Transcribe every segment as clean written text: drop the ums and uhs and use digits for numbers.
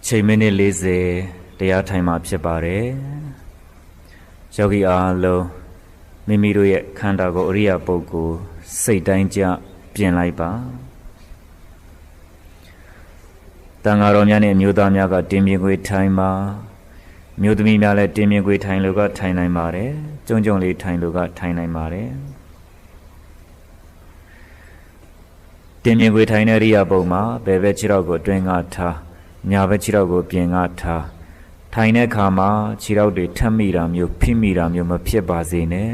ချိန်မိနစ်40တရားထိုင်မှာဖြစ်ပါတယ်ယောဂီအားလုံးမိမိတို့ရဲ့ခန္ဓာကိုယ်အရိယာပုဂ္ဂိုလ်စိတ်တိုင်းကြပြင်လိုက်ပါတန်ဃာတော်များနဲ့အမျိုးသားများကတင်းမြင်ခွေထိုင်ပါမျိုးသမီးများလည်းတင်းမြင်ခွေထိုင်လို့ကထိုင်နိုင်ပါတယ်ကျုံကျုံလေးထိုင်လို့ကထိုင်နိုင်ပါတယ်တင်းမြင်ခွေထိုင်တဲ့အရိယာပုဂ္ဂိုလ်မှာဘယ်ဘက်ခြေထောက်ကိုတွင်ကထားညာဘက်ခြေထောက်ကိုပြင်ကထားထိုင်တဲ့အခါမှာခြေထောက်တွေထပ်မိတာမျိုးဖိမိတာမျိုးမဖြစ်ပါစေနဲ့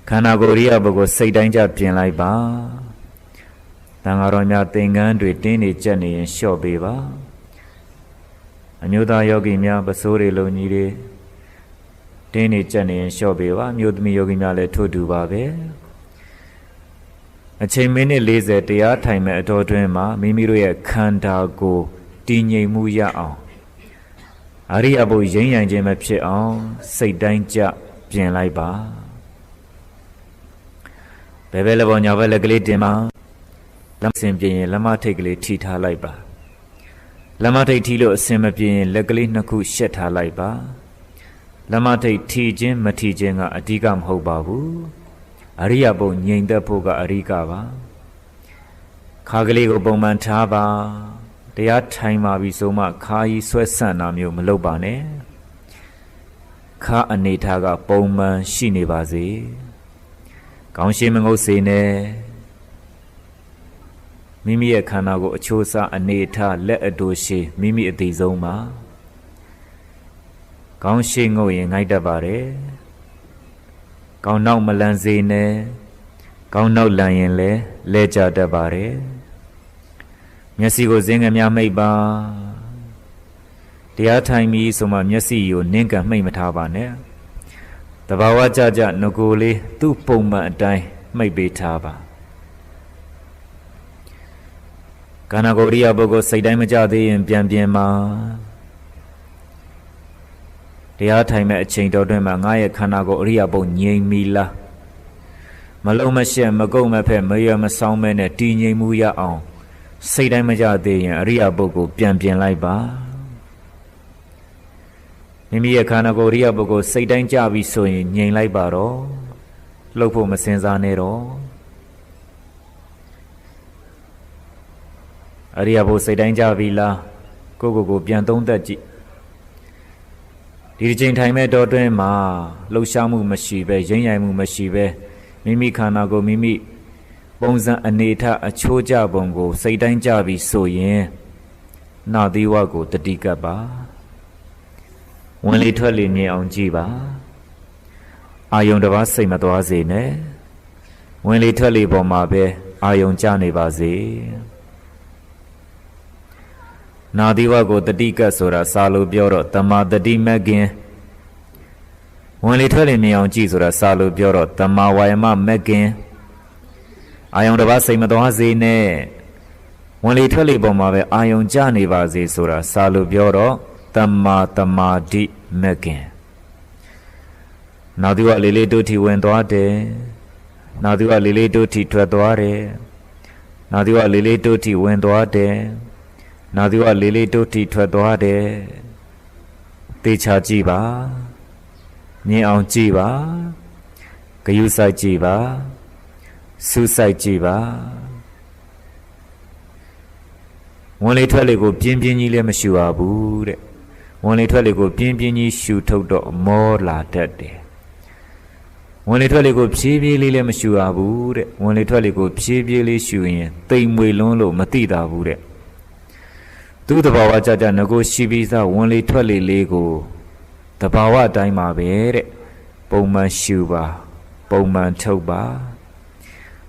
ခန္ဓာကိုယ်အရိယာပုဂ္ဂိုလ်စိတ်တိုင်းကြပြင်လိုက်ပါတန်ဃာတော်များသင်္ကန်းတွေတင်းနေကြက်နေရင်လျှော့ပေးပါအမျိုးသားယောဂီများပစိုးတွေလုံကြီးတွေတင်းနေကြက်နေရင်လျှော့ပေးပါမျိုးသမီးယောဂီများလည်းထို့တူပါပဲအချိန်မိနစ်40တရားထိုင်မဲ့အတော်တွင်မှာမိမိတို့ရဲ့ခန္ဓာကိုယ်တည်ငြိမ်မှုရအောင်အရိယာဘုရင်ရံခြင်းမဖြစ်အောင်စိတ်တိုင်းကြပြင်လိုက်ပါဘယ်ဘက်လည်းပေါ်ညာဘက်လက်ကလေးတင်ပါလက်စင်ပြင်ရင်လက်မထိတ်ကလေးထိထားလိုက်ပါလက်မထိတ်ထိလို့အစင်မပြင်ရင်လက်ကလေးနှစ်ခုရှက်ထားလိုက်ပါလက်မထိတ်ထိခြင်းမထိခြင်းကအဓိကမဟုတ်ပါဘူးအရိယာဘုငြိမ်သက်ဖို့ကအရိကပါခါကလေးကိုပုံမှန်ထားပါတရားထိုင်ပါပြီဆိုမှခါကြီးဆွဲဆန့်တာမျိုးမလုပ်ပါနဲ့ခါအနေထားကပုံမှန်ရှိနေပါစေကောင်းရှင်းမငုတ်စေနဲ့မိမိရဲ့ခန္ဓာကိုအချိုးစားအနေထားလက်အတူရှိမိမိအသေးဆုံးပါကောင်းရှင်းငုတ်ရင်ငိုက်တတ်ပါတယ်ကောင်းနောက်မလန့်စေနဲ့ကောင်းနောက်လန့်ရင်လည်းလဲကျတတ်ပါတယ်မျက်စိကိုဇင်းငယ်များမိတ်ပါတရားထိုင်ပြီးဆိုမှမျက်စိကိုနင်းကမှိတ်မထားပါနဲ့တဘာဝကြကြငကိုလေးသူ့ပုံမှန်အတိုင်းမှိတ်ပေးထားပါခန္ဓာကိုယ်ရိယာပုဂ္ဂိုလ်စိတ်တိုင်းမကြသေးရင်ပြန်ပြင်ပါတရားထိုင်မဲ့အချိန်တော်တွင်မှာငါရဲ့ခန္ဓာကိုယ်အရိယာပုငြိမ်မီလားမလုံးမရှက်မကုတ်မဖက်မရမဆောင်မဲနဲ့တည်ငြိမ်မှုရအောင်စိတ်တိုင်းမကြသေးရင်အရိယာပုဂ္ဂိုလ်ပြန်ပြင်လိုက်ပါမိမိရဲ့ခန္ဓာကိုယ်အရိယာပုဂ္ဂိုလ်စိတ်တိုင်းကြပြီဆိုရင်ငြိမ်လိုက်ပါတော့လှုပ်ဖို့မစင်စားနဲ့တော့အရိယာပုဂ္ဂိုလ်စိတ်တိုင်းကြပြီလားကိုပြန်သုံးသပ်ကြည့်ဒီချိန်ထိုင်မဲ့တော်တွင်မှာလှုပ်ရှားမှုမရှိပဲရိမ့်ရိုင်မှုမရှိပဲမိမိခန္ဓာကိုမိမိပုံစံအနေထအချိုးကြပုံကိုစိတ်တိုင်းကြပြီဆိုရင်နာသီဝကိုတတိကပ်ပါဝင်လေထွက်လေမြင်အောင်ကြည့်ပါအာယုံတစ်ပါးစိတ်မသွားစေနဲ့ဝင်လေထွက်လေပေါ်မှာပဲအာယုံကြနေပါစေနာသီဝကိုတတိကပ်ဆိုတာစာလို့ပြောတော့တမာတတိမကင်ဝင်လေထွက်လေမြင်အောင်ကြည့်ဆိုတာစာလို့ပြောတော့တမာဝါယမမကင်အာယုံတစ်ပါးစိတ်မသွားစေနဲ့ဝင်လေထွက်လေပေါ်မှာပဲအာယုံကြနေပါစေဆိုတာစာလို့ပြောတော့တမာတမာတိမကင်နာသီဝလေးလေးတို့ထီဝင်သွားတယ်နာသီဝလေးလေးတို့ထီထွက်သွားတယ်နာသီဝလေးလေးတို့ထီဝင်သွားတယ်နာသီဝလေးလေးတို့ထီထွက်သွားတယ်သေချာကြည့်ပါမြင်အောင်ကြည့်ပါဂယုစိုက်ကြည့်ပါစူးစိုက်ကြည့်ပါဝင်လေထွက်လေကိုပြင်းပြင်းကြီးလည်းမရှူပါဘူးတဲ့ဝင်လေထွက်လေကိုပြင်းပြင်းကြီးရှူထုတ်တော့မောလာတတ်တယ်ဝင်လေထွက်လေကိုဖြည်းဖြည်းလေးလည်းမရှူပါဘူးတဲ့ဝင်လေထွက်လေကိုဖြည်းဖြည်းလေးရှူရင်တိမ်မွေလွန်းလို့မသိတာဘူးတဲ့သူ့တဘာဝကြကြငကိုရှိပြီးသားဝင်လေထွက်လေလေးကိုတဘာဝအတိုင်းပါပဲတဲ့ပုံမှန်ရှူပါပုံမှန်ထုတ်ပါ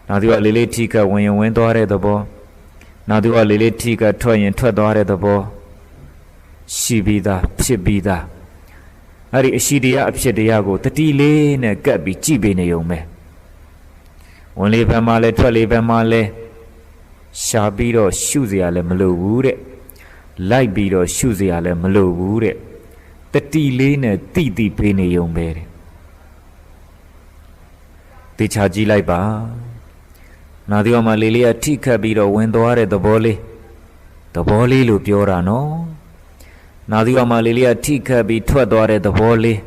နာသီဝလေးလေးထိကဝင်ရင်ဝင်သွားတဲ့သဘောနာသီဝလေးလေးထိကထွက်ရင်ထွက်သွားတဲ့သဘောရှိပြီးသားဖြစ်ပြီးသားအဲ့ဒီအရှိတရားအဖြစ်တရားကိုတတိလေးနဲ့ကပ်ပြီးကြည့်ပေးနေုံပဲဝင်လေဘက်မှာလဲထွက်လေဘက်မှာလဲရှာပြီးတော့ရှုစရာလည်းမလိုဘူးတဲ့လိုက်ပြီးတော့ရှုစရာလည်းမလိုဘူးတဲ့တတိလေးနဲ့တိတိပေးနေုံပဲတဲ့တေချာကြည့်လိုက်ပါနာသီဝမှာလေးလေးကထိခတ်ပြီးတော့ဝင်သွားတဲ့သဘောလေး The volley loop yorano. Now the Amalilia tika be twat at the volley.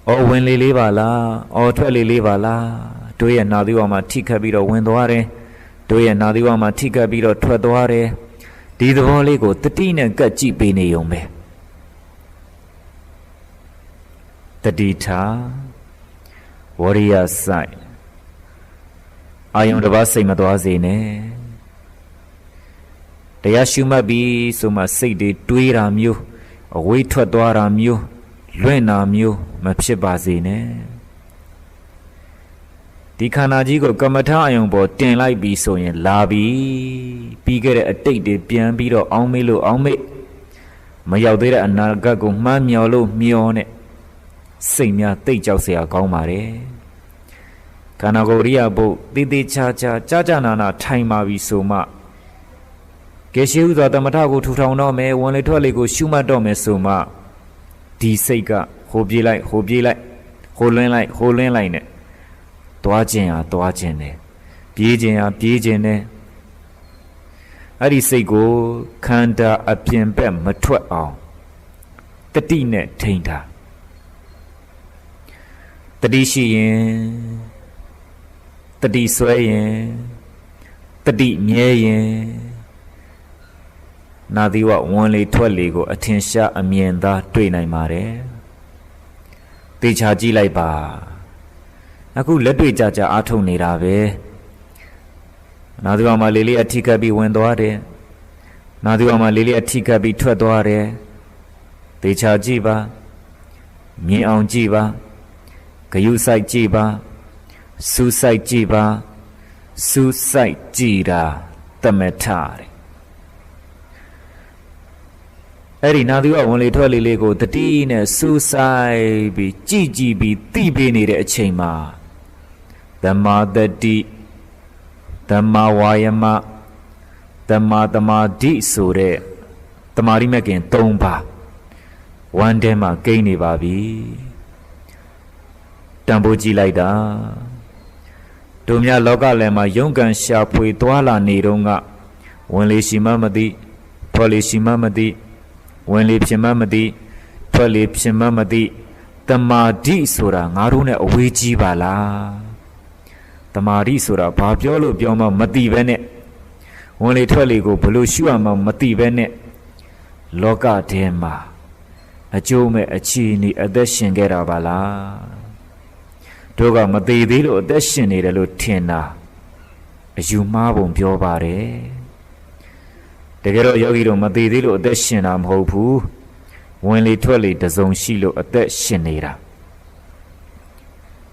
Oh, when Lili Vala, or Twelly Livala, do ye now the Amatika beat or Windware, do ye now the Amatika beat or Twatware, did the volley go the tina got cheap in a yombe. The dita warrior side. I am the Vasi Madwazine. The Yashuma be so much say the Tuiram you, away to a Dwaram you, Luenam you, Mapshibazine. The Kanajigo Kamatayan bought 10 like be so in Labi, bigger a take the pian beat or Aumelo Aume, Mayadera and Nagago Mamiolo Mione, Senya, take Josea Gaumare. Kanagoria bo, Didi Chacha Nana, Taima vi soma. Geshu the Matago to town no me, one little go Shuma dome soma. D Sega, hope ye like, holen line. Dwajene, Piejene. Adi Sego, Kanda a pian bem, matwa all. The dine tainta. The dishi the D swaying, the deep meayin. Now the what only 12 go attention a mienda 29 mare. The charge like ba. I could let me judge a ato nirave. Now the Amalili a tika be wendore. Now the Amalili a tika be twadore. The charge ba. Me on jiba. Kayusai jiba. Suicide jiba, suicide jira, the metari. Eri Nadia only totally lego, the dean, suicide be GGB, Tibini a chema. The mother di, the mawayama, the madama di sure, the marimakin tomba. One dema gainy babi. Tamboji laida. Dumya loga lema yungan shapui twala nirunga. Wenli shimamadi, poli shimamadi, wenli pshimamadi, poli pshimamadi, tamadi sura ngarune awiji bala. Tamari sura papiolo bioma mati bene. Wenli twali go bulu shuama mati bene. Loga dema. Ajume achini adeshin gera bala. Doga Madidilo destiny the Lutina. As you marble pure body. The girl Yogiro Madidilo destin am hopu. When they twirly the zone shilo at that shinera.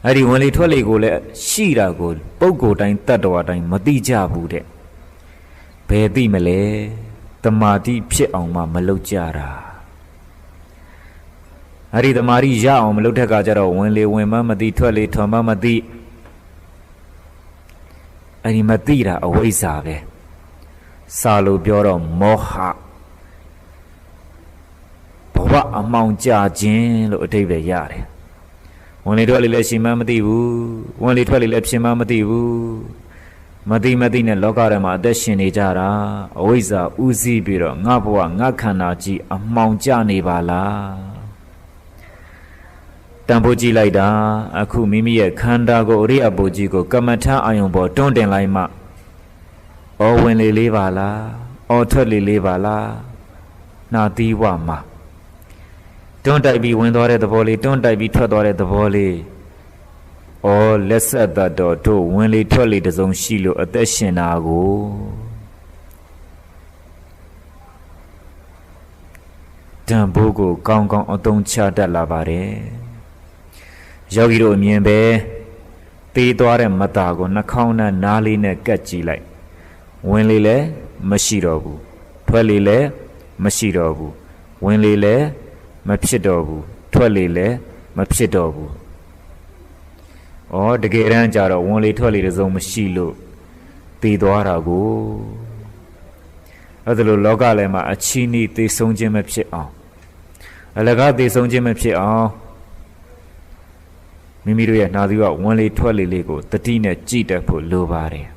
I did when they twirly go let Shira go, Bogo dine Tadwa dine Madija bude. Pedi mele, the Madi pit on my Malojara. Hari the Marija on Lutagajaro when they went Mamadi Twelly to Mamadi. Ani Madira away Save. Salo Bioro Moha. What amount Jajin look David Yare. Only 12 less Mamadi woo, only 12 less Mamadi woo. Madi Madina Logarama Deshin Ejara, Oiza Uzi Biro, Nabua, Nakanaji, amount Jani Bala. Tamboji laida, aku mimi a kanda go ria boji go kamata ayombo don't den laima. O when they live ala, or totally live ala, na diwama. Don't I be wind at the volley, don't I be trod at the volley. Or let's at the door too, when they totally the zone shilo at the shenago. Tambogo, gong or don't chat that lavare. Yogiro miembe, Tidore Matago, Nakona, Naline, Gachi like. Winlile, Mashirobu. Twelile, Mashirobu. Winlile, Mapshidobu. Twelile, Mapshidobu. Or the Geranjaro, only 12 years old Mashilo. Tidwarago. Other logalema, a chini, they song jim up shit on. A laga, they song jim up shit on. Mimiria Nadia, only 12 lego, the tina cheetah put low body.